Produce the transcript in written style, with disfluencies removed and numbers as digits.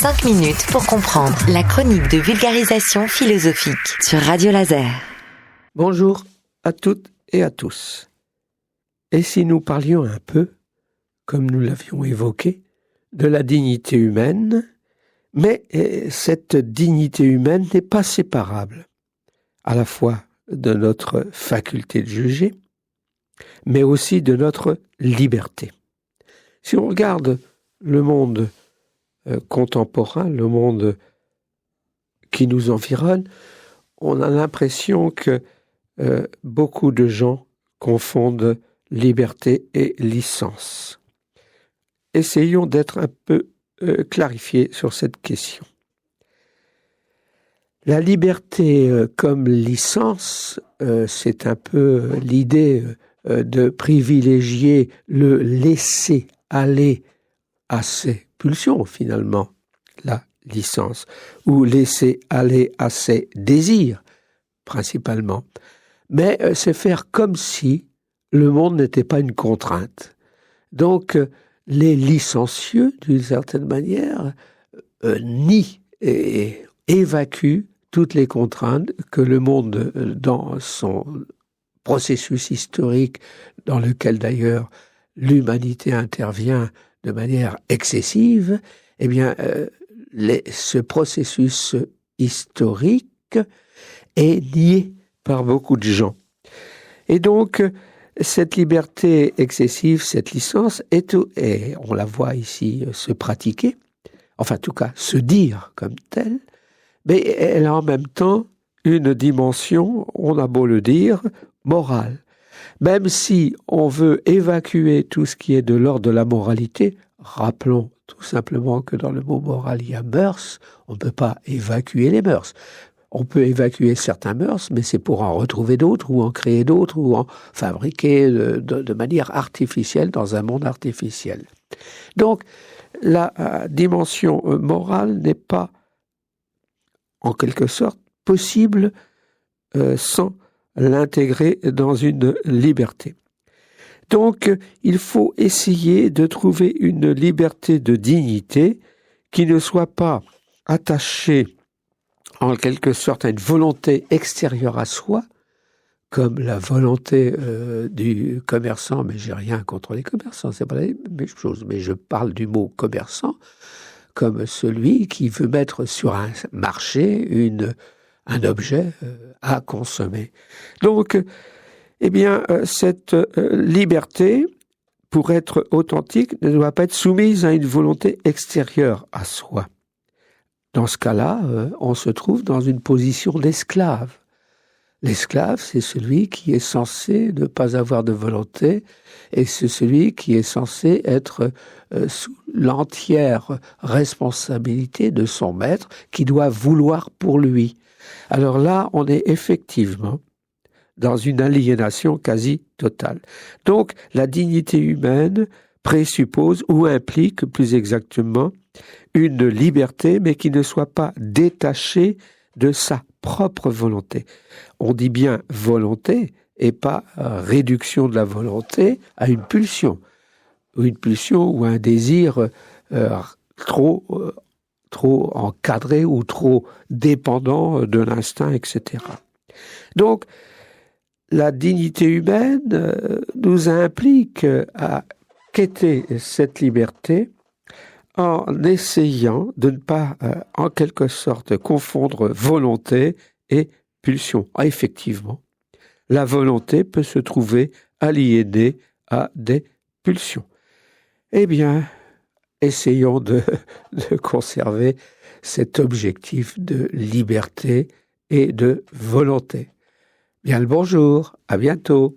5 minutes pour comprendre la chronique de vulgarisation philosophique sur Radio Laser. Bonjour à toutes et à tous. Et si nous parlions un peu, comme nous l'avions évoqué, de la dignité humaine, mais cette dignité humaine n'est pas séparable à la fois de notre faculté de juger, mais aussi de notre liberté. Si on regarde le monde contemporain, le monde qui nous environne, on a l'impression que beaucoup de gens confondent liberté et licence. Essayons d'être un peu clarifiés sur cette question. La liberté comme licence, c'est un peu l'idée de privilégier le laisser aller à ses pulsions, finalement, la licence, ou laisser aller à ses désirs, principalement. Mais c'est faire comme si le monde n'était pas une contrainte. Donc, les licencieux, d'une certaine manière, nient et évacuent toutes les contraintes que le monde, dans son processus historique, dans lequel d'ailleurs l'humanité intervient de manière excessive, eh bien, ce processus historique est nié par beaucoup de gens. Et donc, cette liberté excessive, cette licence, et on la voit ici se pratiquer, enfin en tout cas se dire comme telle, mais elle a en même temps une dimension, on a beau le dire, morale. Même si on veut évacuer tout ce qui est de l'ordre de la moralité, rappelons tout simplement que dans le mot moral, il y a mœurs, on ne peut pas évacuer les mœurs. On peut évacuer certains mœurs, mais c'est pour en retrouver d'autres, ou en créer d'autres, ou en fabriquer de manière artificielle dans un monde artificiel. Donc, la dimension morale n'est pas, en quelque sorte, possible sans l'intégrer dans une liberté. Donc, il faut essayer de trouver une liberté de dignité qui ne soit pas attachée en quelque sorte à une volonté extérieure à soi, comme la volonté du commerçant, mais j'ai rien contre les commerçants, c'est pas la même chose, mais je parle du mot commerçant comme celui qui veut mettre sur un marché un objet à consommer. Donc, eh bien, cette liberté, pour être authentique, ne doit pas être soumise à une volonté extérieure à soi. Dans ce cas-là, on se trouve dans une position d'esclave. L'esclave, c'est celui qui est censé ne pas avoir de volonté, et c'est celui qui est censé être sous l'entière responsabilité de son maître, qui doit vouloir pour lui. Alors là, on est effectivement dans une aliénation quasi totale. Donc, la dignité humaine présuppose ou implique, plus exactement, une liberté, mais qui ne soit pas détachée de sa propre volonté. On dit bien volonté et pas réduction de la volonté à une pulsion ou un désir trop encadré ou trop dépendant de l'instinct, etc. Donc, la dignité humaine nous implique à quêter cette liberté en essayant de ne pas, en quelque sorte, confondre volonté et pulsion. Ah, effectivement, la volonté peut se trouver aliénée à des pulsions. Eh bien, essayons de conserver cet objectif de liberté et de volonté. Bien le bonjour, à bientôt.